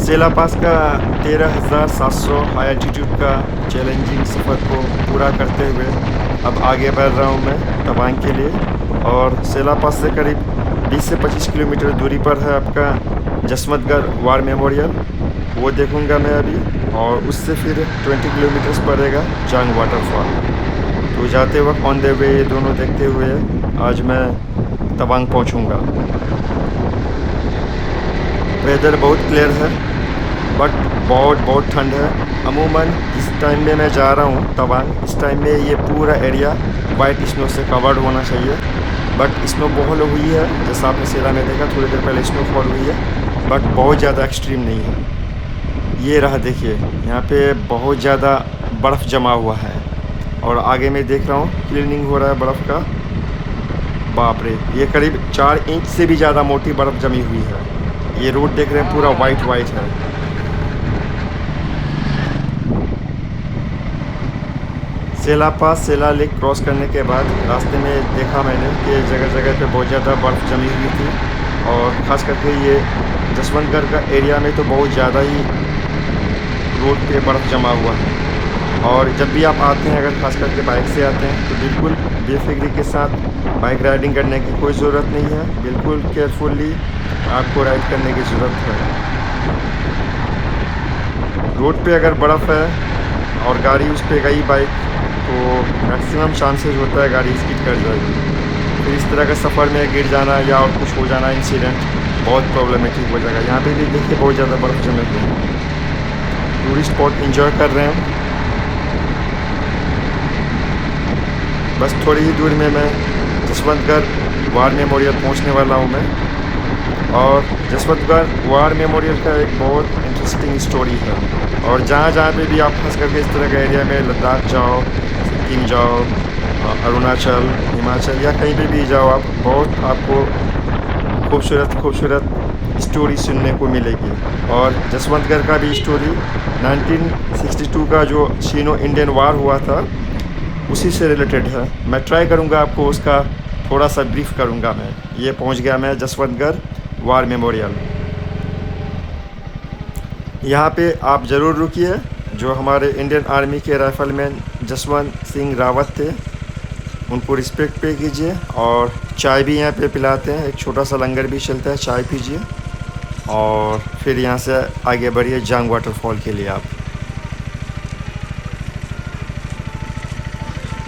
सेला पास का 13,700 high altitude का challenging सफ़र को पूरा करते हुए अब आगे बढ़ रहा हूँ मैं तवांग के लिए। और सेला पास से करीब 20 से 25 किलोमीटर दूरी पर है आपका जसवंतगढ़ वार मेमोरियल, वो देखूँगा मैं अभी। और उससे फिर 20 किलोमीटर्स पड़ेगा जांग वाटरफॉल। तो जाते वक्त ऑन द वे ये दोनों देखते हुए आज मैं तवांग पहुँचूँगा। वेदर बहुत क्लियर है बट बहुत ठंड है। अमूमन इस टाइम में मैं जा रहा हूँ तवांग, इस टाइम में ये पूरा एरिया वाइट स्नो से कवर्ड होना चाहिए, बट स्नो बहुत हुई है। जैसा आपने सेला में देखा थोड़ी देर पहले स्नोफॉल हुई है, बट बहुत ज़्यादा एक्सट्रीम नहीं है। ये रहा देखिए, यहाँ पे बहुत ज़्यादा बर्फ़ जमा हुआ है और आगे में देख रहा हूँ क्लीनिंग हो रहा है बर्फ़ का। बाप रे, ये करीब 4 इंच से भी ज़्यादा मोटी बर्फ़ जमी हुई है। ये रोड देख रहे हैं पूरा वाइट है। सेला पास सेला लेक क्रॉस करने के बाद रास्ते में देखा मैंने कि जगह जगह पे बहुत ज़्यादा बर्फ़ जमी हुई थी, और ख़ास करके ये जसवंतगढ़ का एरिया में तो बहुत ज़्यादा ही रोड पे बर्फ़ जमा हुआ है। और जब भी आप आते हैं, अगर ख़ास करके बाइक से आते हैं, तो बिल्कुल बेफिक्री के साथ बाइक राइडिंग करने की कोई ज़रूरत नहीं है। बिल्कुल केयरफुली आपको राइड करने की ज़रूरत है। रोड पे अगर बर्फ़ है और गाड़ी उस पे गई बाइक, तो मैक्सिमम चांसेस होता है गाड़ी स्किड कर जाएगी। फिर इस तरह का सफ़र में गिर जाना या और कुछ हो जाना इंसिडेंट बहुत प्रॉब्लमेटिक हो जाएगा। यहाँ पे भी देखिए बहुत ज़्यादा बर्फ़ जमे हुए हैं। टूरिस्ट स्पॉट इंजॉय कर रहे हैं। बस थोड़ी ही दूर में मैं जसवंतगढ़ वार मेमोरियल पहुंचने वाला हूं मैं। और जसवंतगढ़ वार मेमोरियल का एक बहुत इंटरेस्टिंग स्टोरी है। और जहाँ पे भी आप खास करके इस तरह के एरिया में लद्दाख जाओ, सिक्किम जाओ, अरुणाचल, हिमाचल या कहीं पे भी जाओ, आप बहुत आपको खूबसूरत स्टोरी सुनने को मिलेगी। और जसवंतगढ़ का भी स्टोरी 1962 का जो सीनो इंडियन वार हुआ था उसी से रिलेटेड है। मैं ट्राई करूंगा आपको उसका थोड़ा सा ब्रीफ करूंगा मैं। ये पहुंच गया मैं जसवंतगढ़ वार मेमोरियल। यहाँ पे आप ज़रूर रुकिए। जो हमारे इंडियन आर्मी के राइफलमैन जसवंत सिंह रावत थे, उनको रिस्पेक्ट पे कीजिए। और चाय भी यहाँ पे पिलाते हैं, एक छोटा सा लंगर भी चलता है, चाय पीजिए। और फिर यहाँ से आगे बढ़िए जांग वाटरफॉल के लिए। आप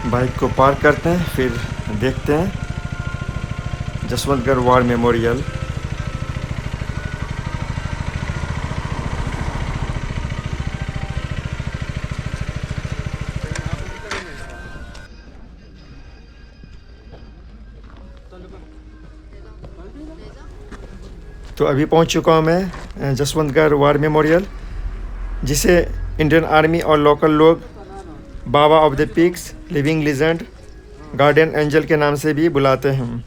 बाइक को पार्क करते हैं, फिर देखते हैं जसवंतगढ़ वार मेमोरियल। तो अभी पहुंच चुका हूं मैं जसवंतगढ़ वार मेमोरियल, जिसे इंडियन आर्मी और लोकल लोग Baba of the peaks, living legend, guardian angel के नाम से भी बुलाते हैं।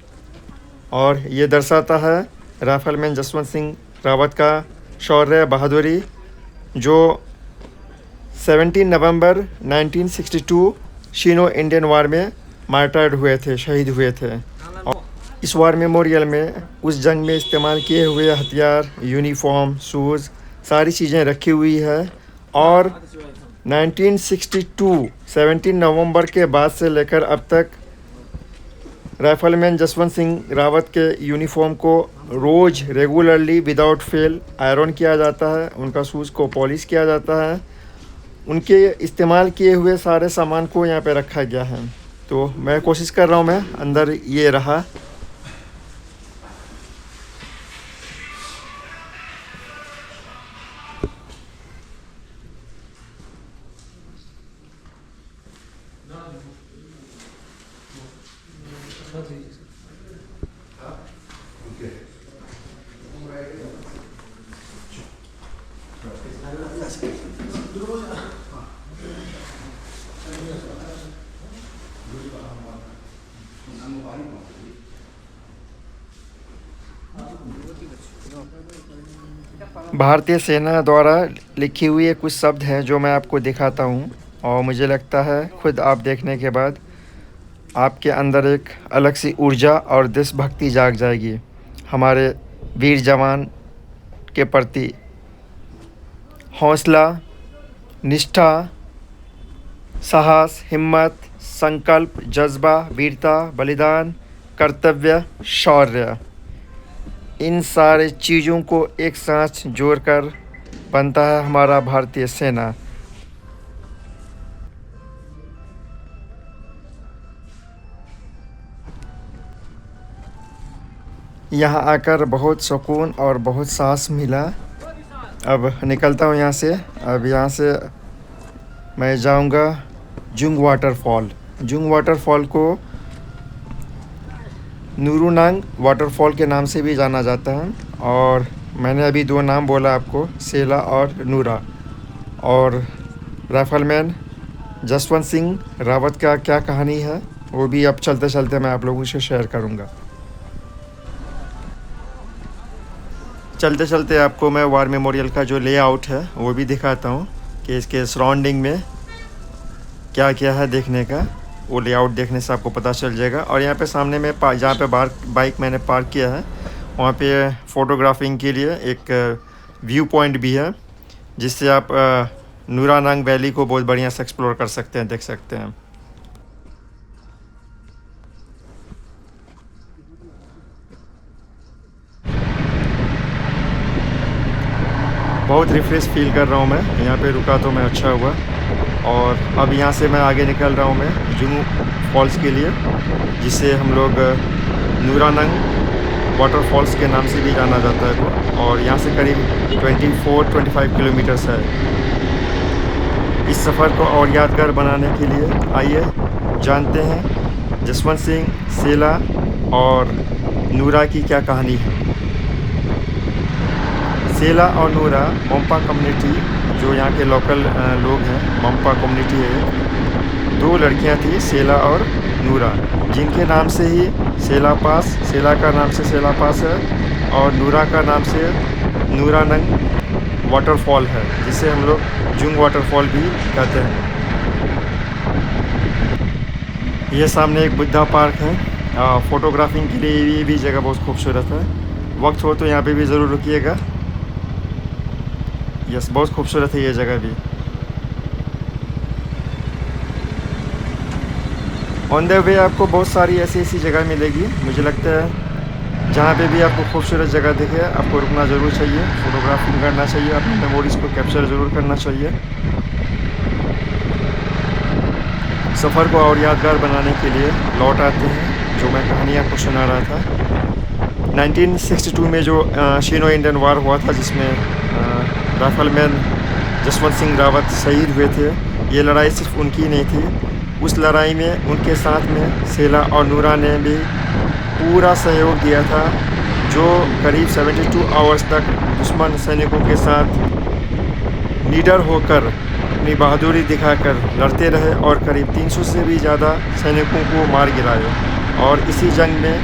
और ये दर्शाता है राइफलमैन जसवंत सिंह रावत का शौर्य, बहादुरी, जो 17 नवंबर 1962 शीनो इंडियन वार में मार्टर्ड हुए थे, शहीद हुए थे। और इस वार मेमोरियल में उस जंग में इस्तेमाल किए हुए हथियार, यूनिफॉर्म, शूज़, सारी चीज़ें रखी हुई है। और 1962 17 नवंबर के बाद से लेकर अब तक राइफलमैन जसवंत सिंह रावत के यूनिफॉर्म को रोज़ रेगुलरली विदाउट फेल आयरन किया जाता है, उनका शूज़ को पॉलिश किया जाता है। उनके इस्तेमाल किए हुए सारे सामान को यहाँ पे रखा गया है। तो मैं कोशिश कर रहा हूँ, मैं अंदर ये रहा। भारतीय सेना द्वारा लिखी हुई कुछ शब्द हैं जो मैं आपको दिखाता हूँ, और मुझे लगता है खुद आप देखने के बाद आपके अंदर एक अलग सी ऊर्जा और देशभक्ति जाग जाएगी हमारे वीर जवान के प्रति। हौसला, निष्ठा, साहस, हिम्मत, संकल्प, जज्बा, वीरता, बलिदान, कर्तव्य, शौर्य, इन सारे चीज़ों को एक साथ जोड़कर बनता है हमारा भारतीय सेना। यहाँ आकर बहुत सुकून और बहुत सांस मिला। अब निकलता हूँ यहाँ से। अब यहाँ से मैं जाऊँगा जुंग वाटरफॉल। जुंग वाटरफॉल को नूरुनांग वाटरफॉल के नाम से भी जाना जाता है। और मैंने अभी 2 नाम बोला आपको, सेला और नूरा। और राइफलमैन जसवंत सिंह रावत का क्या कहानी है वो भी अब चलते चलते मैं आप लोगों से शेयर करूँगा। चलते चलते आपको मैं वार मेमोरियल का जो लेआउट है वो भी दिखाता हूँ कि इसके सराउंडिंग में क्या क्या है देखने का। वो लेआउट देखने से आपको पता चल जाएगा। और यहाँ पे सामने में जहाँ पे बाइक मैंने पार्क किया है वहाँ पे फ़ोटोग्राफिंग के लिए एक व्यू पॉइंट भी है, जिससे आप नूरानांग वैली को बहुत बढ़िया से एक्सप्लोर कर सकते हैं, देख सकते हैं। बहुत रिफ्रेश फील कर रहा हूँ मैं। यहाँ पे रुका तो मैं अच्छा हुआ। और अब यहाँ से मैं आगे निकल रहा हूँ मैं जुंग फॉल्स के लिए, जिसे हम लोग नूरानांग वाटरफॉल्स के नाम से भी जाना जाता है। और यहाँ से करीब 24-25 किलोमीटर्स है। इस सफ़र को और यादगार बनाने के लिए आइए जानते हैं जसवंत सिंह, सेला और नूरा की क्या कहानी है। सेला और नूरा मोम्पा कम्युनिटी, जो यहाँ के लोकल लोग हैं, मोम्पा कम्युनिटी है। 2 लड़कियाँ थी, सेला और नूरा, जिनके नाम से ही सेला पास, सेला का नाम से सेला पास है और नूरा का नाम से नूरानांग वाटरफॉल है, जिसे हम लोग जुंग वाटरफॉल भी कहते हैं। ये सामने एक बुद्धा पार्क है। फ़ोटोग्राफिंग के लिए ये भी जगह बहुत खूबसूरत है। वक्त हो तो यहाँ पे भी ज़रूर रुकिएगा। यस, बहुत खूबसूरत है ये जगह भी। ऑन द वे आपको बहुत सारी ऐसी जगह मिलेगी, मुझे लगता है। जहाँ पे भी आपको खूबसूरत जगह दिखे आपको रुकना ज़रूर चाहिए, फ़ोटोग्राफिंग करना चाहिए, अपनी मेमोरीज़ को कैप्चर ज़रूर करना चाहिए। सफ़र को और यादगार बनाने के लिए लौट आते हैं जो मैं कहानी आपको सुना रहा था। 1962 में जो शीनो इंडियन वार हुआ था, जिसमें राइफलमैन जसवंत सिंह रावत शहीद हुए थे। ये लड़ाई सिर्फ उनकी नहीं थी। उस लड़ाई में उनके साथ में सेला और नूरा ने भी पूरा सहयोग दिया था, जो करीब 72 आवर्स तक दुश्मन सैनिकों के साथ निडर होकर अपनी बहादुरी दिखाकर लड़ते रहे और करीब 300 से भी ज़्यादा सैनिकों को मार गिराए। और इसी जंग में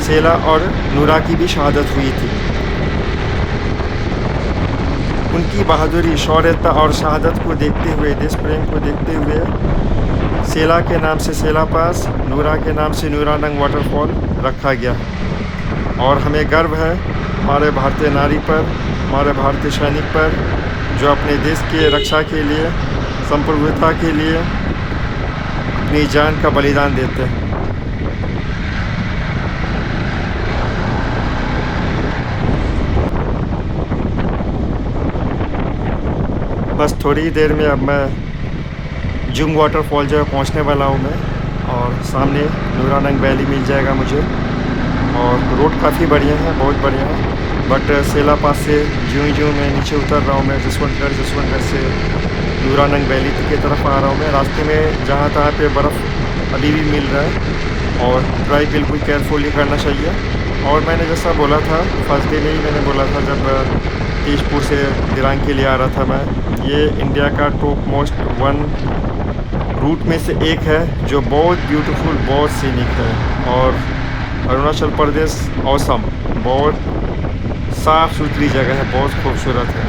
सेला और नूरा की भी शहादत हुई थी। उनकी बहादुरी, शौर्यता और शहादत को देखते हुए, देश प्रेम को देखते हुए सेला के नाम से सेला पास, नूरा के नाम से नूरानांग वाटरफॉल रखा गया। और हमें गर्व है हमारे भारतीय नारी पर, हमारे भारतीय सैनिक पर, जो अपने देश के रक्षा के लिए, संप्रभुता के लिए अपनी जान का बलिदान देते हैं। बस थोड़ी ही देर में अब मैं जुंग वाटरफॉल जो है पहुँचने वाला हूँ मैं। और सामने नूरानांग वैली मिल जाएगा मुझे। और रोड काफ़ी बढ़िया है, बहुत बढ़िया है। बट सेला पास से ज्यों मैं नीचे उतर रहा हूँ, मैं जसवंतगढ़ से नूरानांग वैली की तरफ आ रहा हूँ मैं। रास्ते में जहाँ तहाँ पे बर्फ़ अभी भी मिल रहा है और ड्राइव बिल्कुल केयरफुली करना चाहिए। और मैंने जैसा बोला था फर्स्ट डे में ही मैंने बोला था, जब तेजपुर से दिरांग के लिए आ रहा था मैं, ये इंडिया का टॉप मोस्ट 1 रूट में से एक है, जो बहुत ब्यूटीफुल, बहुत सीनिक है। और अरुणाचल प्रदेश औसम, बहुत साफ़ सुथरी जगह है, बहुत खूबसूरत है।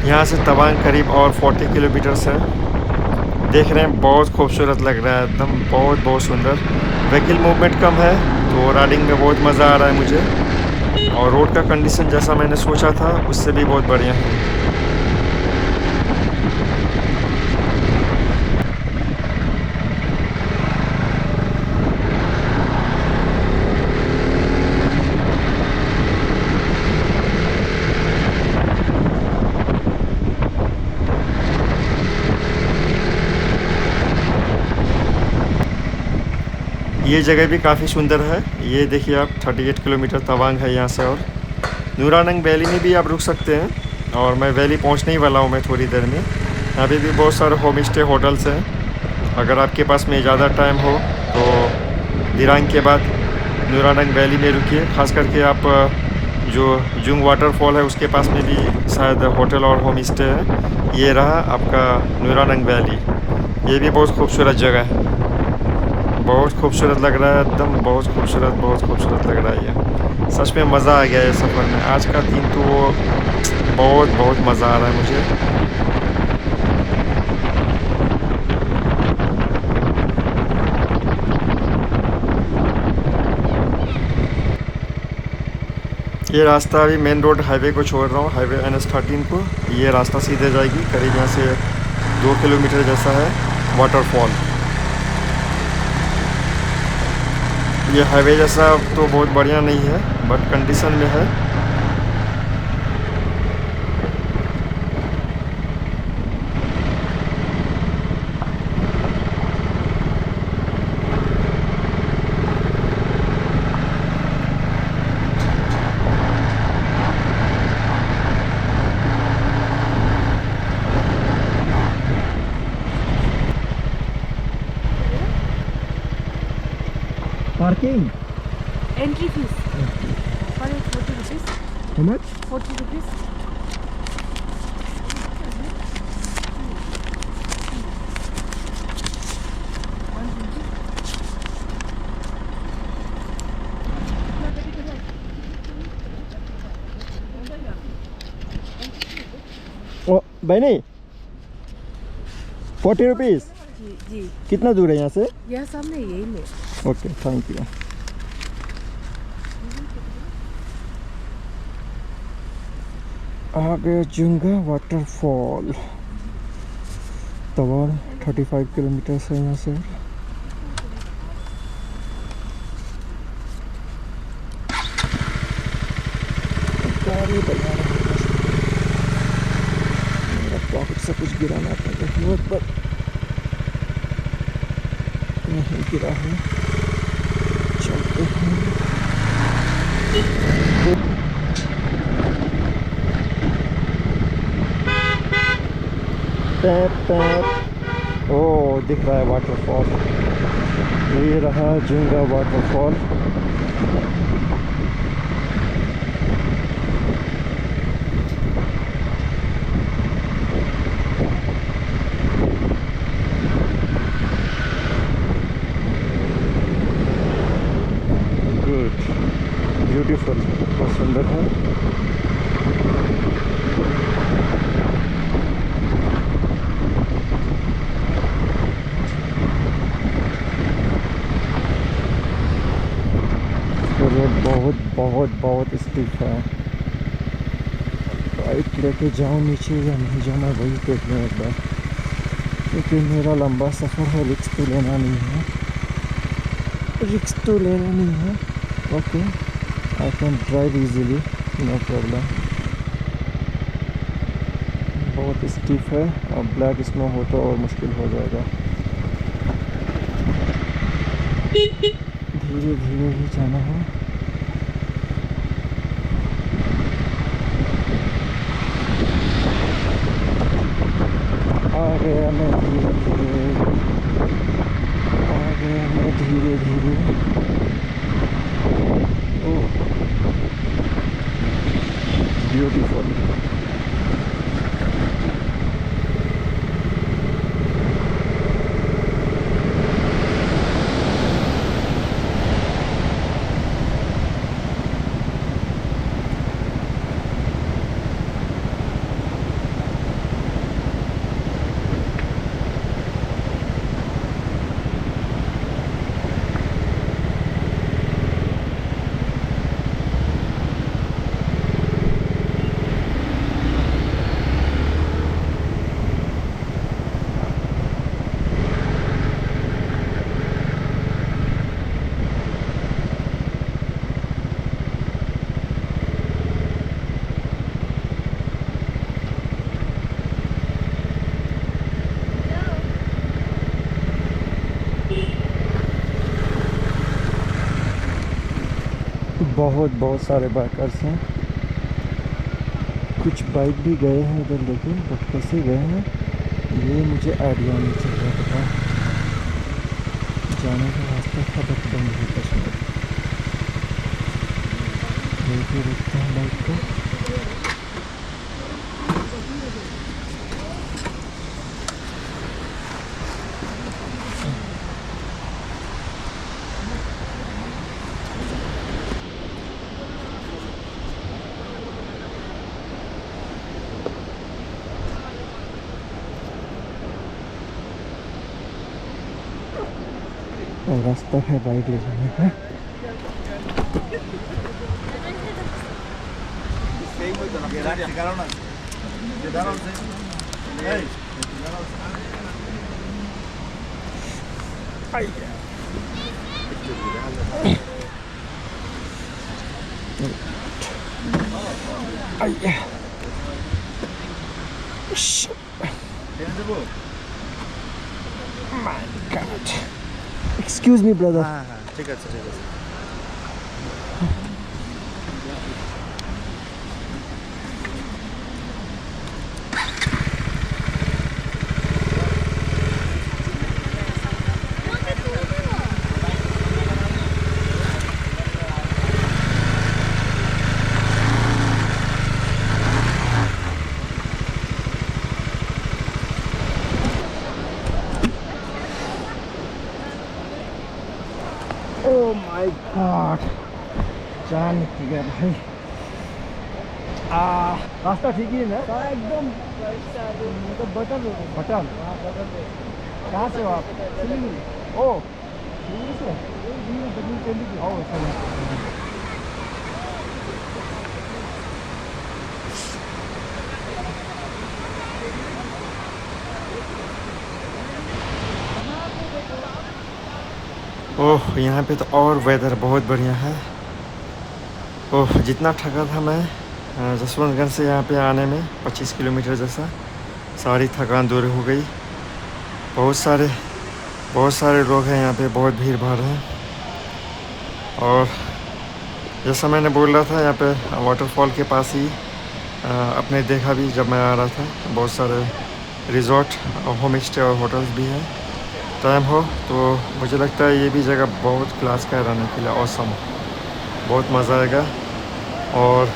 यहाँ से तवांग करीब और 40 किलोमीटर्स है। देख रहे हैं, बहुत खूबसूरत लग रहा है एकदम, बहुत बहुत सुंदर। व्हीकल मूवमेंट कम है तो राइडिंग में बहुत मज़ा आ रहा है मुझे, और रोड का कंडीशन जैसा मैंने सोचा था उससे भी बहुत बढ़िया है। ये जगह भी काफ़ी सुंदर है। ये देखिए आप, 38 किलोमीटर तवांग है यहाँ से, और नूरानंग वैली में भी आप रुक सकते हैं। और मैं वैली पहुँचने ही वाला हूँ मैं थोड़ी देर में। यहाँ पे भी बहुत सारे होम स्टे होटल्स हैं। अगर आपके पास में ज़्यादा टाइम हो तो दिरांग के बाद नूरानंग वैली में रुकिए। खास करके आप जो जुंग वाटरफॉल है उसके पास में भी शायद होटल और होम स्टे है। ये रहा आपका नूरानंग वैली। ये भी बहुत खूबसूरत जगह है, बहुत खूबसूरत लग रहा है एकदम, बहुत खूबसूरत लग रहा है ये। सच में मज़ा आ गया है सफ़र में। आज का दिन तो बहुत बहुत मज़ा आ रहा है मुझे। ये रास्ता अभी मेन रोड हाईवे को छोड़ रहा हूँ, हाईवे NH13 को। ये रास्ता सीधे जाएगी करीब यहाँ से 2 किलोमीटर जैसा है वाटरफॉल। ये हाईवे जैसा तो बहुत बढ़िया नहीं है बट कंडीशन में है। Parking? Entry fees. For it 40 rupees. How much? 40 rupees. ओ बहनी 40 रुपीज़। जी जी, कितना दूर है यहाँ से? यह सामने यही में। Okay, thank you. आ गया जुंगा वाटरफॉल। तवाड़ 35 किलोमीटर है यहाँ से। गाड़ी बना रहा है। मेरा पॉकेट से कुछ गिरा ना पड़े, हिम्मत पर नहीं गिरा है। चलते हैं। Pipe pipe. ओ दिख रहा है वाटरफॉल। ये रहा जुंगा वाटरफॉल। गुड, ब्यूटीफुल, बहुत सुंदर है। रोड बहुत बहुत बहुत स्टीप है। बाइक लेके जाऊँ नीचे या नहीं जाऊँ, मैं वही देख लूँ एक बार, क्योंकि मेरा लंबा सफ़र है। रिस्क तो लेना नहीं है, रिस्क तो लेना नहीं है। Okay, I can drive easily, no problem. बहुत स्टीप है और ब्लैक स्नो हो तो और मुश्किल हो जाएगा। धीरे धीरे ही जाना है। आ गया मैं धीरे धीरे, आ गया मैं धीरे धीरे। Oh beautiful. बहुत बहुत सारे बाइकर्स हैं। कुछ बाइक भी गए हैं उधर, लेकिन बट कैसे गए हैं ये मुझे आइडिया नहीं चल रहा पता। जाने का रास्ता था बट बंद है कश्मीर। देखिए रुकते हैं बाइक को। और रास्ता है बाइक ले जाने का। My God. Excuse me, brother. ঠিক আছে ঠিক আছে Oh my God. जान निकल गया भाई। रास्ता ठीक ही है ना? एकदम मतलब बटन बटन कहाँ से हो आप? सिलीगुड़ी। ओह सिलीगुड़ी से? ओह सही। ओह यहाँ पे तो और वेदर बहुत बढ़िया है। ओह जितना थका था मैं जसवंतगढ़ से यहाँ पे आने में 25 किलोमीटर जैसा, सारी थकान दूर हो गई। बहुत सारे लोग हैं यहाँ पे, बहुत भीड़ भाड़ है। और जैसा मैंने बोल रहा था यहाँ पे वाटरफॉल के पास ही अपने देखा भी जब मैं आ रहा था, बहुत सारे रिज़ॉर्ट, होम स्टे और होटल्स भी हैं। टाइम हो तो मुझे लगता है ये भी जगह बहुत क्लास का है रहने के लिए। ऑसम, बहुत मज़ा आएगा। और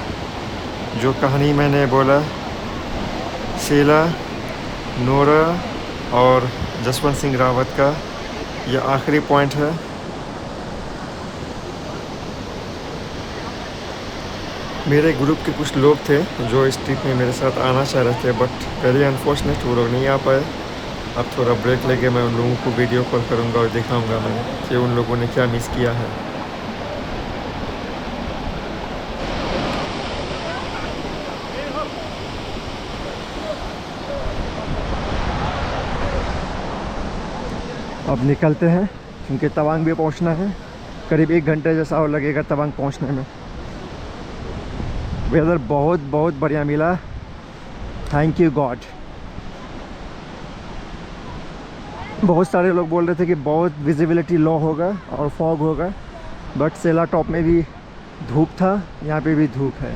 जो कहानी मैंने बोला शीला, नूरा और जसवंत सिंह रावत का, ये आखिरी पॉइंट है। मेरे ग्रुप के कुछ लोग थे जो इस ट्रिप में मेरे साथ आना चाह रहे थे, बट वेरी अनफॉर्चुनेट वो लोग नहीं आ पाए। अब थोड़ा ब्रेक लेके मैं उन लोगों को वीडियो कॉल करूंगा और दिखाऊंगा मैं कि उन लोगों ने क्या मिस किया है। अब निकलते हैं क्योंकि तवांग भी पहुंचना है। करीब 1 घंटे जैसा और लगेगा तवांग पहुंचने में। वेदर बहुत बढ़िया मिला, थैंक यू गॉड। बहुत सारे लोग बोल रहे थे कि बहुत विजिबिलिटी लो होगा और फॉग होगा, बट सेला टॉप में भी धूप था, यहाँ पे भी धूप है।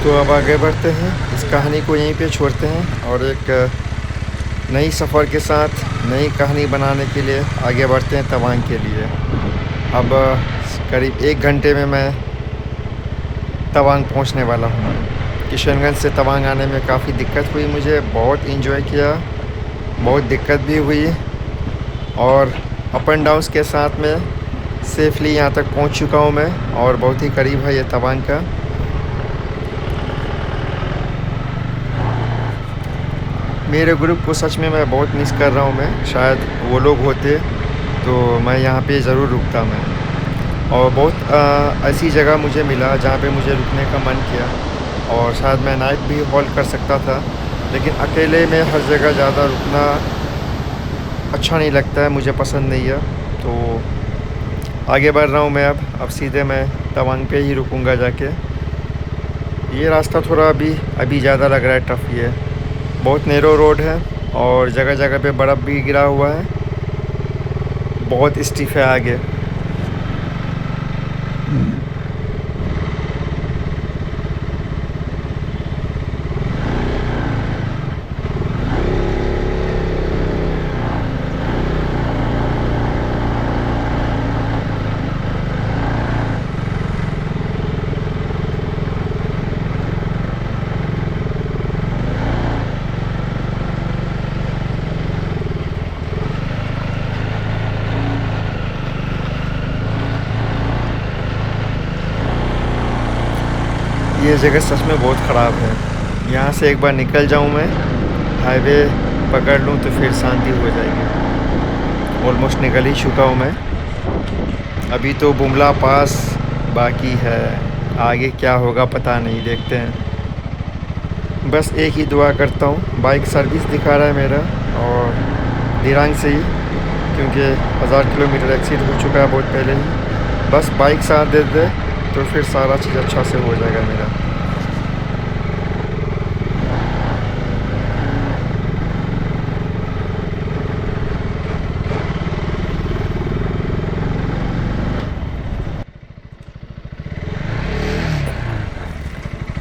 तो अब आगे बढ़ते हैं, इस कहानी को यहीं पे छोड़ते हैं और एक नई सफ़र के साथ नई कहानी बनाने के लिए आगे बढ़ते हैं तवांग के लिए। अब करीब 1 घंटे में मैं तवांग पहुंचने वाला हूं। किशनगंज से तवांग आने में काफ़ी दिक्कत हुई मुझे, बहुत एंजॉय किया, बहुत दिक्कत भी हुई और अप एंड डाउन्स के साथ में सेफली यहाँ तक पहुँच चुका हूँ मैं और बहुत ही करीब है ये तवांग का। मेरे ग्रुप को सच में मैं बहुत मिस कर रहा हूँ मैं। शायद वो लोग होते तो मैं यहाँ पे ज़रूर रुकता मैं। और बहुत ऐसी जगह मुझे मिला जहाँ पे मुझे रुकने का मन किया, और शायद मैं नाइट भी हॉल्ट कर सकता था, लेकिन अकेले में हर जगह ज़्यादा रुकना अच्छा नहीं लगता है, मुझे पसंद नहीं है। तो आगे बढ़ रहा हूँ मैं। अब सीधे मैं तवांग पे ही रुकूँगा जाके। ये रास्ता थोड़ा अभी ज़्यादा लग रहा है टफ। ये बहुत नैरो रोड है और जगह जगह पे बर्फ़ भी गिरा हुआ है, बहुत स्टीफ है आगे। ये जगह सच में बहुत ख़राब है। यहाँ से एक बार निकल जाऊँ मैं, हाईवे पकड़ लूँ तो फिर शांति हो जाएगी। ऑलमोस्ट निकल ही चुका हूँ मैं। अभी तो बुमला पास बाकी है, आगे क्या होगा पता नहीं, देखते हैं। बस एक ही दुआ करता हूँ, बाइक सर्विस दिखा रहा है मेरा, और दिरांग से ही, क्योंकि 1000 किलोमीटर एक्सीड हो चुका है बहुत पहले ही। बस बाइक साथ दे दे तो फिर सारा चीज़ अच्छा से हो जाएगा मेरा।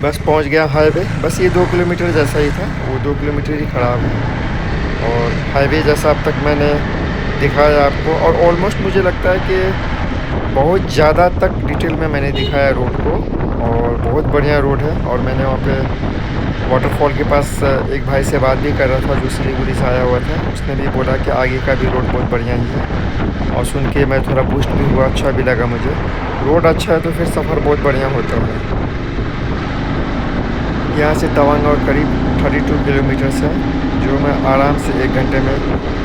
बस पहुंच गया हाईवे। बस ये 2 किलोमीटर जैसा ही था, वो 2 किलोमीटर ही ख़राब है। और हाईवे जैसा अब तक मैंने दिखाया आपको, और ऑलमोस्ट मुझे लगता है कि बहुत ज़्यादा तक डिटेल में मैंने दिखाया रोड को, और बहुत बढ़िया रोड है। और मैंने वहाँ पे वाटरफॉल के पास एक भाई से बात भी कर रहा था जो सिलीगुड़ी से आया हुआ था। उसने भी बोला कि आगे का भी रोड बहुत बढ़िया ही है, और सुन के मैं थोड़ा बूस्ट भी हुआ, अच्छा भी लगा मुझे। रोड अच्छा है तो फिर सफ़र बहुत बढ़िया होता है। यहाँ से तवांग और करीब 32 किलोमीटर्स है, जो मैं आराम से 1 घंटे में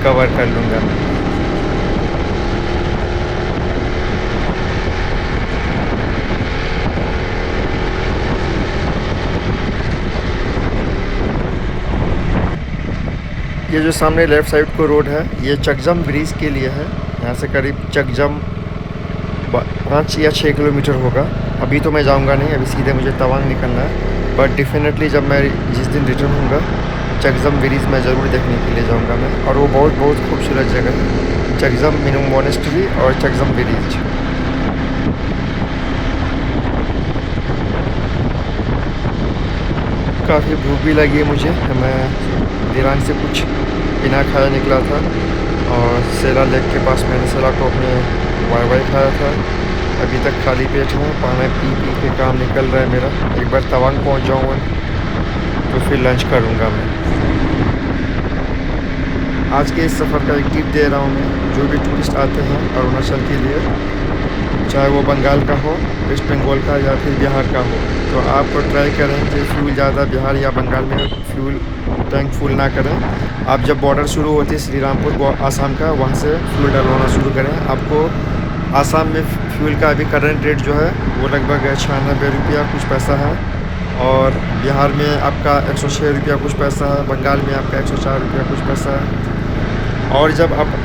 कवर कर लूँगा। ये जो सामने लेफ़्ट साइड को रोड है, ये चकजम ब्रिज के लिए है। यहाँ से करीब चकजम 5 या 6 किलोमीटर होगा। अभी तो मैं जाऊँगा नहीं, अभी सीधे मुझे तवांग निकलना है। बट डेफिनेटली जब मैं जिस दिन रिटर्न होऊंगा, चकजम ब्रिज मैं ज़रूर देखने के लिए जाऊँगा मैं। और वो बहुत खूबसूरत जगह है, चकजम मिनू मोनेस्ट्री और चकजम ब्रिज। काफ़ी भूख भी लगी है मुझे। मैं दिरांग से कुछ बिना खाया निकला था, और सेला लेक के पास मैंने सेला टॉप में वाई खाया था। अभी तक खाली पेट हूँ, पानी पी के काम निकल रहा है मेरा। एक बार तवांग पहुँच जाऊँगा तो फिर लंच करूँगा मैं। आज के इस सफ़र का एक टिप दे रहा हूँ मैं, जो भी टूरिस्ट आते हैं अरुणाचल के लिए, चाहे वो बंगाल का हो, वेस्ट बंगाल का, या फिर बिहार का हो, तो आप ट्राई करें कि फ्यूल ज़्यादा बिहार या बंगाल में फ्यूल टैंक फुल ना करें। आप जब बॉर्डर शुरू होती है श्रीरामपुर आसाम का, वहाँ से फ्यूल डलवाना शुरू करें। आपको आसाम में फ्यूल का अभी करंट रेट जो है वो लगभग 96 रुपया कुछ पैसा है, और बिहार में आपका 106 रुपया कुछ पैसा है, बंगाल में आपका 104 रुपया कुछ पैसा है। और जब आप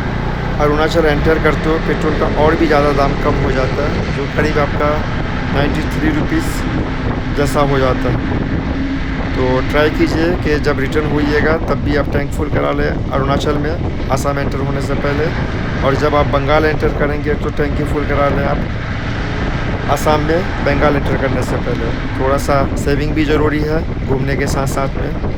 अरुणाचल एंटर करते हो, पेट्रोल का और भी ज़्यादा दाम कम हो जाता है, जो करीब आपका 93 रुपीज़ जैसा हो जाता है। तो ट्राई कीजिए कि जब रिटर्न होइएगा तब भी आप टैंक फुल करा लें अरुणाचल में, आसाम एंटर होने से पहले। और जब आप बंगाल एंटर करेंगे तो टैंकी फुल करा लें आप आसाम में बंगाल एंटर करने से पहले। थोड़ा सा सेविंग भी ज़रूरी है घूमने के साथ साथ में।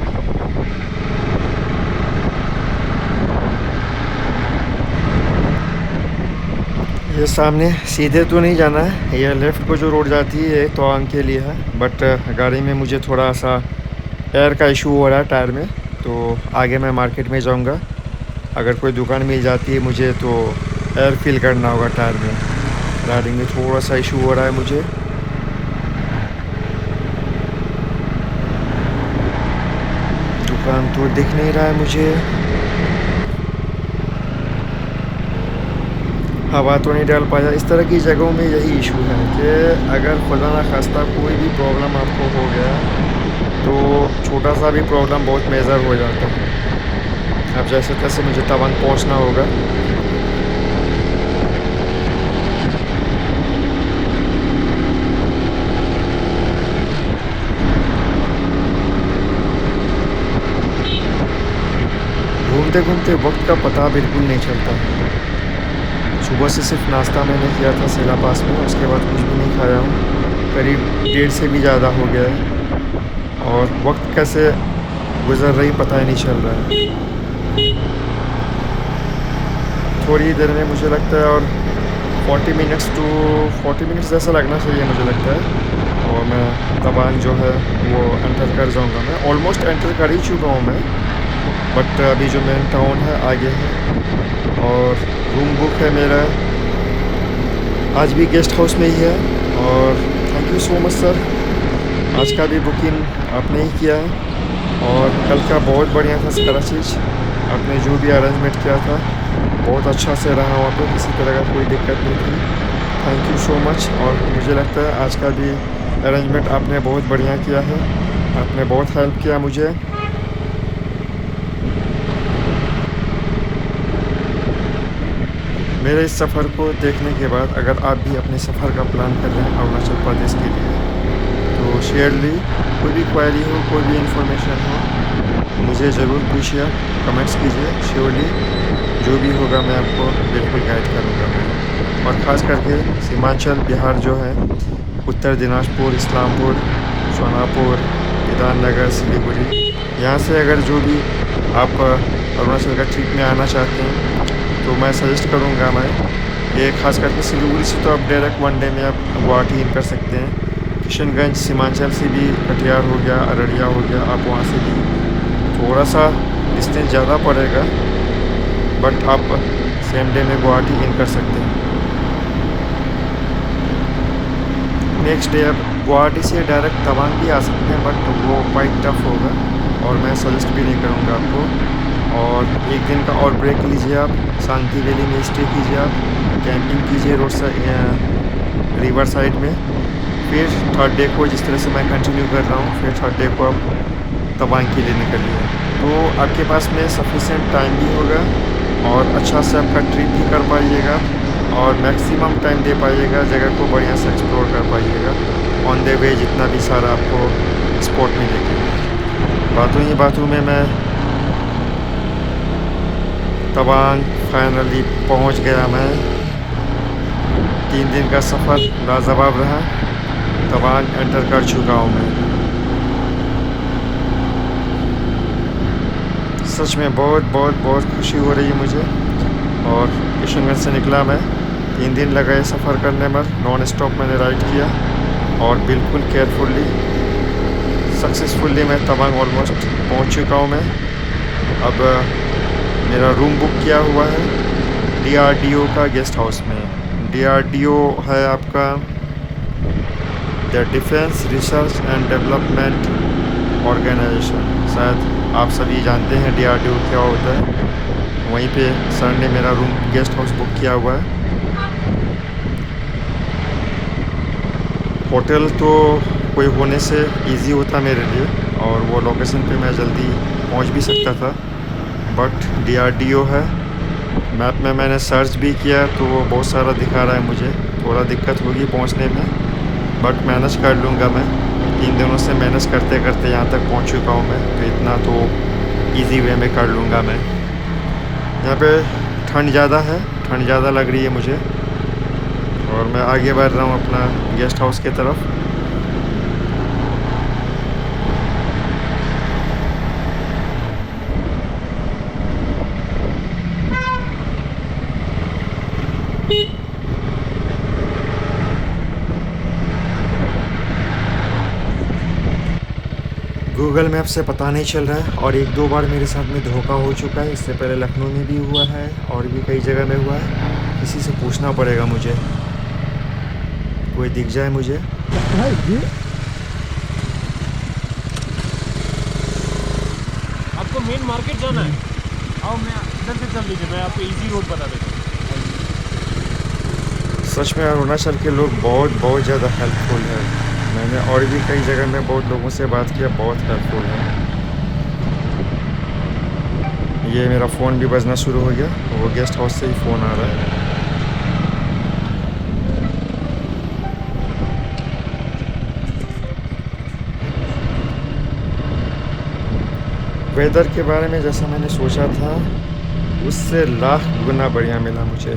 ये सामने सीधे तो नहीं जाना है, ये लेफ़्ट को जो रोड जाती है ये तवांग के लिए है। बट गाड़ी में मुझे थोड़ा सा एयर का इशू हो रहा है टायर में, तो आगे मैं मार्केट में जाऊंगा। अगर कोई दुकान मिल जाती है मुझे तो एयर फिल करना होगा टायर में। राइडिंग में थोड़ा सा इशू हो रहा है मुझे। दुकान तो दिख नहीं रहा है मुझे, हवा तो नहीं डाल पाया। इस तरह की जगहों में यही इशू है कि अगर खुदा न खास्ता कोई भी प्रॉब्लम आपको हो गया तो छोटा सा भी प्रॉब्लम बहुत मेजर हो जाता है। अब जैसे तैसे मुझे तवांग पहुंचना होगा। घूमते घूमते वक्त का पता बिल्कुल नहीं चलता। सुबह से सिर्फ नाश्ता मैंने किया था सेला पास में, उसके बाद कुछ भी नहीं खाया हूँ। करीब 1:30 से भी ज़्यादा हो गया है और वक्त कैसे गुज़र रही पता ही नहीं चल रहा है। थोड़ी देर में मुझे लगता है और 40 मिनट्स जैसा लगना चाहिए मुझे लगता है, और मैं तवांग जो है वो एंटर कर जाऊँगा। मैं ऑलमोस्ट एंटर कर ही चुका हूँ मैं, बट अभी जो मेन टाउन है आगे है। और रूम बुक है मेरा आज भी गेस्ट हाउस में ही है, और thank you so much sir. आज का भी बुकिंग आपने ही किया है और कल का बहुत बढ़िया था सारा चीज़। आपने जो भी अरेंजमेंट किया था बहुत अच्छा से रहा, वहाँ पे किसी तरह का कोई दिक्कत नहीं थी। Thank you so much. और मुझे लगता है आज का भी अरेंजमेंट आपने बहुत बढ़िया किया है, आपने बहुत हेल्प किया मुझे। मेरे इस सफ़र को देखने के बाद अगर आप भी अपने सफ़र का प्लान कर रहे हैं अरुणाचल प्रदेश के लिए तो शेयरली कोई भी क्वेरी हो, कोई भी इंफॉर्मेशन हो, मुझे ज़रूर पूछिए, कमेंट्स कीजिए। श्योरली जो भी होगा मैं आपको बिल्कुल गाइड करूँगा मैं। और ख़ास करके सीमांचल बिहार जो है, उत्तर दिनाजपुर, इस्लामपुर, सोनापुर, विधाननगर, सिलीगुड़ी, यहाँ से अगर जो भी आप अरुणाचल का ट्रिप में आना चाहते हैं तो मैं सजेस्ट करूँगा मैं ये, खास करके सिलीगुड़ी से तो आप डायरेक्ट 1 डे में आप गुवाहाटी इन कर सकते हैं। किशनगंज सीमांचल से भी कटिहार हो गया, अररिया हो गया, आप वहाँ से भी थोड़ा सा डिस्टेंस ज़्यादा पड़ेगा, बट आप सेम डे में गुवाहाटी इन कर सकते हैं। नेक्स्ट डे आप गुवाहाटी से डायरेक्ट तवांग भी आ सकते हैं, बट वो क्वाइट टफ होगा और मैं सजेस्ट भी नहीं करूँगा आपको। और एक दिन का और ब्रेक लीजिए, आप शांति वैली में स्टे कीजिए, आप कैंपिंग कीजिए रोड साइड रिवर साइड में। फिर थर्ड डे को जिस तरह से मैं कंटिन्यू कर रहा हूँ, फिर थर्ड डे को आप तवांग के लिए निकलिए, तो आपके पास में सफिशेंट टाइम भी होगा और अच्छा से आपका ट्रिप भी कर पाइएगा और मैक्सिमम टाइम दे पाइएगा, जगह को बढ़िया से एक्सप्लोर कर पाइएगा ऑन द वे, जितना भी सारा आपको स्पॉट मिलेगी। बातों ही बातों में मैं तवांग फाइनली पहुंच गया। मैं 3 दिन का सफ़र लाजवाब रहा, तवांग एंटर कर चुका हूं मैं। सच में बहुत बहुत बहुत खुशी हो रही है मुझे। और किशनगंज से निकला मैं, 3 दिन लगा ये सफ़र करने में, नॉन स्टॉप मैंने राइड किया और बिल्कुल केयरफुली सक्सेसफुली मैं तवांग ऑलमोस्ट पहुंच चुका हूं मैं। अब मेरा रूम बुक किया हुआ है DRDO का गेस्ट हाउस में। DRDO है आपका the defence research and development organisation, शायद आप सभी जानते हैं DRDO क्या होता है। वहीं पे सर ने मेरा रूम गेस्ट हाउस बुक किया हुआ है। होटल तो कोई होने से इजी होता मेरे लिए और वो लोकेशन पे मैं जल्दी पहुंच भी सकता था, बट DRDO है। मैप में मैंने सर्च भी किया तो वो बहुत सारा दिखा रहा है मुझे, थोड़ा दिक्कत होगी पहुंचने में, बट मैनेज कर लूँगा मैं। 3 दिनों से मैनेज करते करते यहाँ तक पहुँच चुका हूँ मैं, तो इतना तो इजी वे में कर लूँगा मैं। यहाँ पे ठंड ज़्यादा है, ठंड ज़्यादा लग रही है मुझे और मैं आगे बढ़ रहा हूँ अपना गेस्ट हाउस की तरफ। गूगल मैप से पता नहीं चल रहा है और 1-2 बार मेरे साथ में धोखा हो चुका है। इससे पहले लखनऊ में भी हुआ है और भी कई जगह में हुआ है। किसी से पूछना पड़ेगा मुझे, कोई दिख जाए मुझे। आपको मेन मार्केट जाना है, आओ मैं इधर से चल लीजिए, मैं आपको इजी रोड बता देता हूँ। सच में अरुणाचल के लोग बहुत ज़्यादा हेल्पफुल है। मैंने और भी कई जगह में बहुत लोगों से बात किया, बहुत हेल्पफुल है। ये मेरा फ़ोन भी बजना शुरू हो गया, वो गेस्ट हाउस से ही फ़ोन आ रहा है। वेदर के बारे में जैसा मैंने सोचा था उससे लाख गुना बढ़िया मिला मुझे।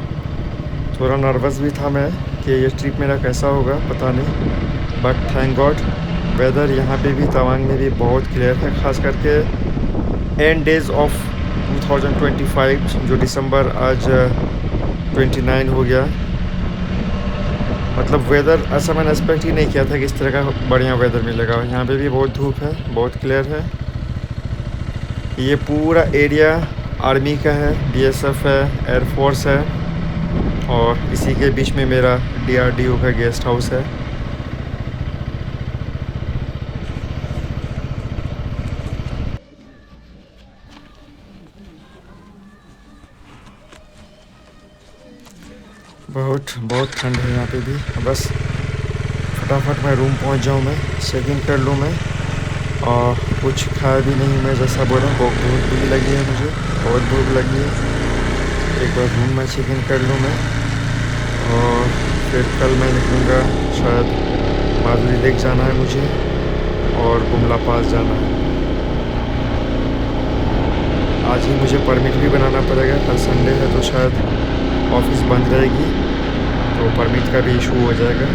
थोड़ा नर्वस भी था मैं कि ये ट्रिप मेरा कैसा होगा, पता नहीं, बट थैंक गॉड वेदर यहाँ पे भी तवांग में भी बहुत क्लियर है। ख़ास करके एंड डेज़ ऑफ 2025 जो दिसंबर आज 29 हो गया। मतलब वेदर ऐसा मैंने एक्सपेक्ट ही नहीं किया था कि इस तरह का बढ़िया वेदर मिलेगा। यहाँ पे भी बहुत धूप है, बहुत क्लियर है। ये पूरा एरिया आर्मी का है, बीएसएफ है, एयरफोर्स है, और इसी के बीच में मेरा डीआरडीओ का गेस्ट हाउस है। बहुत ठंड है यहाँ पे भी। बस फटाफट मैं रूम पहुँच जाऊँ, मैं चेक इन कर लूँ मैं, और कुछ खाया भी नहीं मैं, जैसा बोला बहुत भूख भी लगी है मुझे, बहुत भूख लगी है। एक बार रूम में चेक इन कर लूँ मैं, और फिर कल मैं निकलूँगा। शायद माधुरी लेक जाना है मुझे और बुमला पास जाना है। आज ही मुझे परमिट भी बनाना पड़ेगा, कल संडे है तो शायद ऑफिस बंद रहेगी, तो परमिट का भी इशू हो जाएगा।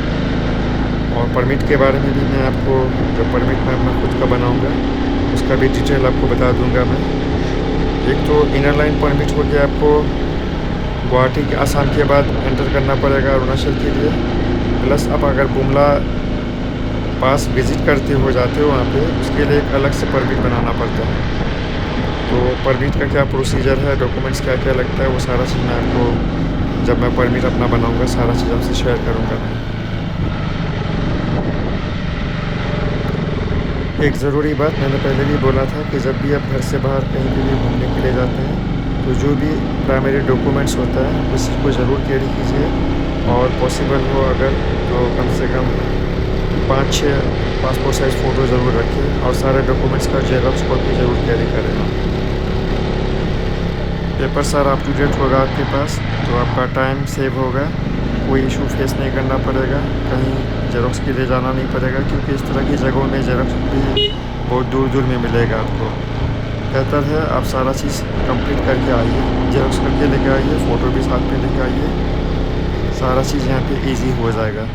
और परमिट के बारे में भी मैं आपको, जो परमिट मैं अपना खुद का बनाऊंगा उसका भी डिटेल आपको बता दूंगा मैं। एक तो इनर लाइन परमिट हो गया, आपको गुवाहाटी के आसाम के बाद एंटर करना पड़ेगा अरुणाचल के लिए। प्लस आप अगर बुमला पास विज़िट करते हो जाते हो वहाँ पे, उसके लिए एक अलग से परमिट बनाना पड़ता है। तो परमिट का क्या प्रोसीजर है, डॉक्यूमेंट्स क्या क्या लगता है, वो सारा चीज़ मैं आपको जब मैं परमिट अपना बनाऊंगा सारा चीज़ आपसे शेयर करूंगा। एक ज़रूरी बात मैंने पहले भी बोला था कि जब भी आप घर से बाहर कहीं पे भी घूमने के लिए जाते हैं तो जो भी प्राइमरी डॉक्यूमेंट्स होता है उसी को ज़रूर कैरी कीजिए, और पॉसिबल हो अगर तो कम से कम 5-6 पासपोर्ट साइज़ फ़ोटो ज़रूर रखिए, और सारे डॉक्यूमेंट्स का जेरॉक्स कॉपी ज़रूर कैरी करें। पेपर सारा अप टू डेट होगा आपके पास, तो आपका टाइम सेव होगा, कोई इशू फेस नहीं करना पड़ेगा, कहीं जेरॉक्स के लिए जाना नहीं पड़ेगा, क्योंकि इस तरह की जगहों में जेरॉक्स भी बहुत दूर दूर में मिलेगा आपको। बेहतर है आप सारा चीज़ कंप्लीट करके आइए, जेरॉक्स करके लेके आइए, फ़ोटो भी साथ में लेके आइए, सारा चीज़ यहाँ पे इजी हो जाएगा।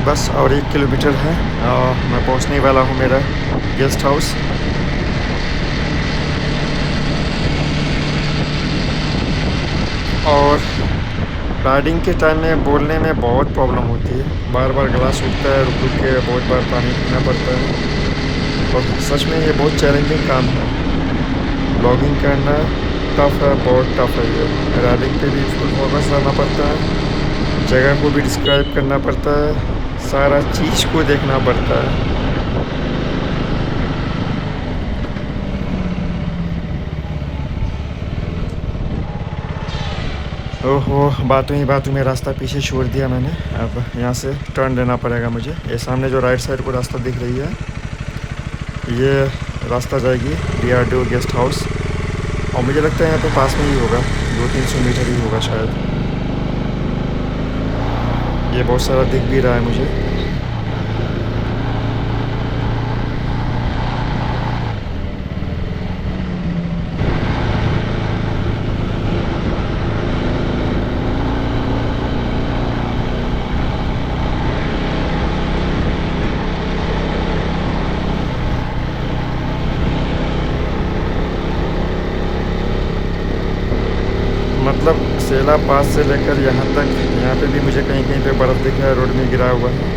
बस और 1 किलोमीटर है, मैं पहुंचने वाला हूं मेरा गेस्ट हाउस। और राइडिंग के टाइम में बोलने में बहुत प्रॉब्लम होती है, बार बार गला सूखता है, रुक रुक के बहुत बार पानी पीना पड़ता है, और सच में ये बहुत चैलेंजिंग काम है। ब्लॉगिंग करना टफ़ है, बहुत टफ़ है ये। राइडिंग पे भी फुल फोकस रहना पड़ता है, जगह को भी डिस्क्राइब करना पड़ता है, सारा चीज़ को देखना पड़ता है। ओहो, बातों ही बातों में रास्ता पीछे छोड़ दिया मैंने। अब यहाँ से टर्न लेना पड़ेगा मुझे। ये सामने जो राइट साइड को रास्ता दिख रही है, ये रास्ता जाएगी डीआरडीओ गेस्ट हाउस, और मुझे लगता है यहाँ पे पास में ही होगा, 200-300 मीटर ही होगा शायद। ये बहुत सारा दिख भी रहा है मुझे। मतलब सेला पास से लेकर यहाँ तक, यहाँ पे भी मुझे कहीं कहीं पे बर्फ़ दिख रहा है, रोड में गिरा हुआ है,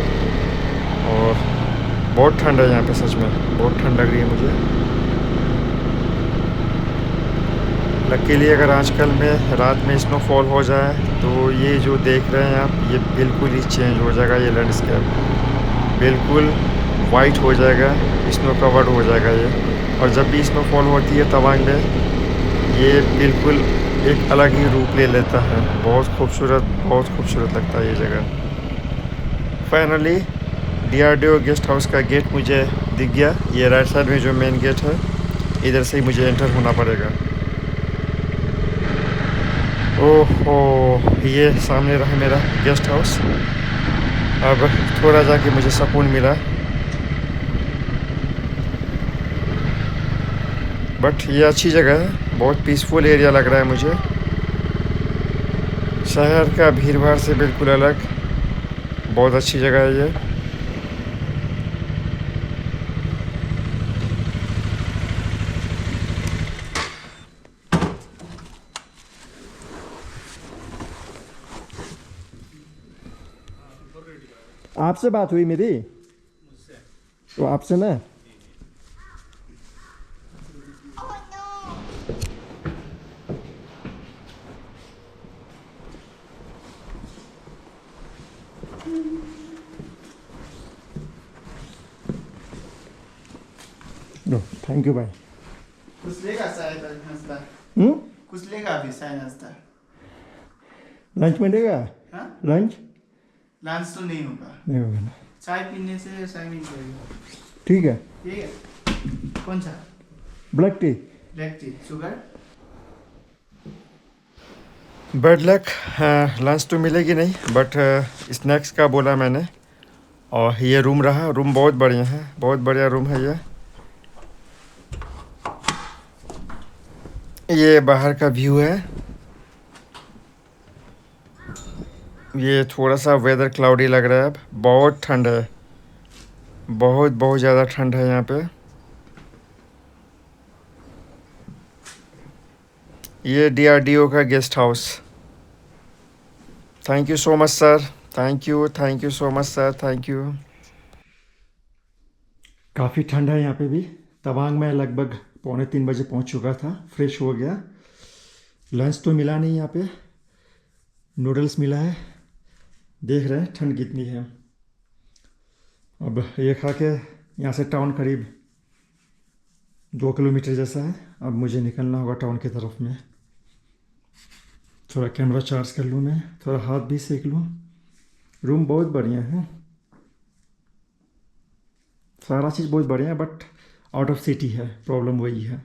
और बहुत ठंड है यहाँ पे, सच में बहुत ठंड लग रही है मुझे। लकीली अगर आजकल में रात में स्नोफॉल हो जाए तो ये जो देख रहे हैं आप, ये बिल्कुल ही चेंज हो जाएगा। ये लैंडस्केप बिल्कुल वाइट हो जाएगा, स्नो कवर्ड हो जाएगा ये। और जब भी स्नोफॉल होती है तवांग में, ये बिल्कुल एक अलग ही रूप ले लेता है। बहुत खूबसूरत लगता है ये जगह। फाइनली DRDO गेस्ट हाउस का गेट मुझे दिख गया। ये राइट साइड में जो मेन गेट है, इधर से ही मुझे एंटर होना पड़ेगा। ओहो, ये सामने रहा मेरा गेस्ट हाउस। अब थोड़ा जाके मुझे सुकून मिला, बट ये अच्छी जगह है। बहुत पीसफुल एरिया लग रहा है मुझे, शहर का भीड़ भाड़ से बिल्कुल अलग। बहुत अच्छी जगह है ये। आपसे बात हुई मेरी? तो आपसे ना लो, थैंक यू भाई। कुछ लेगा शायद नाश्ता? कुछ लेगा अभी शायद नाश्ता? लंच मिलेगा? हाँ? लंच लंच तो नहीं होगा, नहीं होगा ना? चाय पीने से चाय मिल जाएगा। ठीक है। ठीक है, कौन सा? Black T. Black T, sugar? Bad luck, lunch तो मिलेगी नहीं, बट स्नैक्स का बोला मैंने। और ये रूम रहा। रूम बहुत बढ़िया है, बहुत बढ़िया रूम है ये बाहर का व्यू है। ये थोड़ा सा वेदर क्लाउडी लग रहा है। अब बहुत ठंड है, बहुत ज़्यादा ठंड है यहाँ पे। ये DRDO का guest house. Thank you so much sir, thank you so much sir, thank you. काफ़ी ठंड है यहाँ पे भी। तवांग में लगभग 2:45 बजे पहुँच चुका था, फ्रेश हो गया। लंच तो मिला नहीं यहाँ पे, नूडल्स मिला है। देख रहे हैं ठंड कितनी है। अब ये खा के यहाँ से टाउन करीब 2 किलोमीटर जैसा है। अब मुझे निकलना होगा टाउन की तरफ में। थोड़ा कैमरा चार्ज कर लूँ मैं, थोड़ा हाथ भी सेक लूँ। रूम बहुत बढ़िया है, सारा चीज़ बहुत बढ़िया है, बट आउट ऑफ सिटी है, प्रॉब्लम वही है।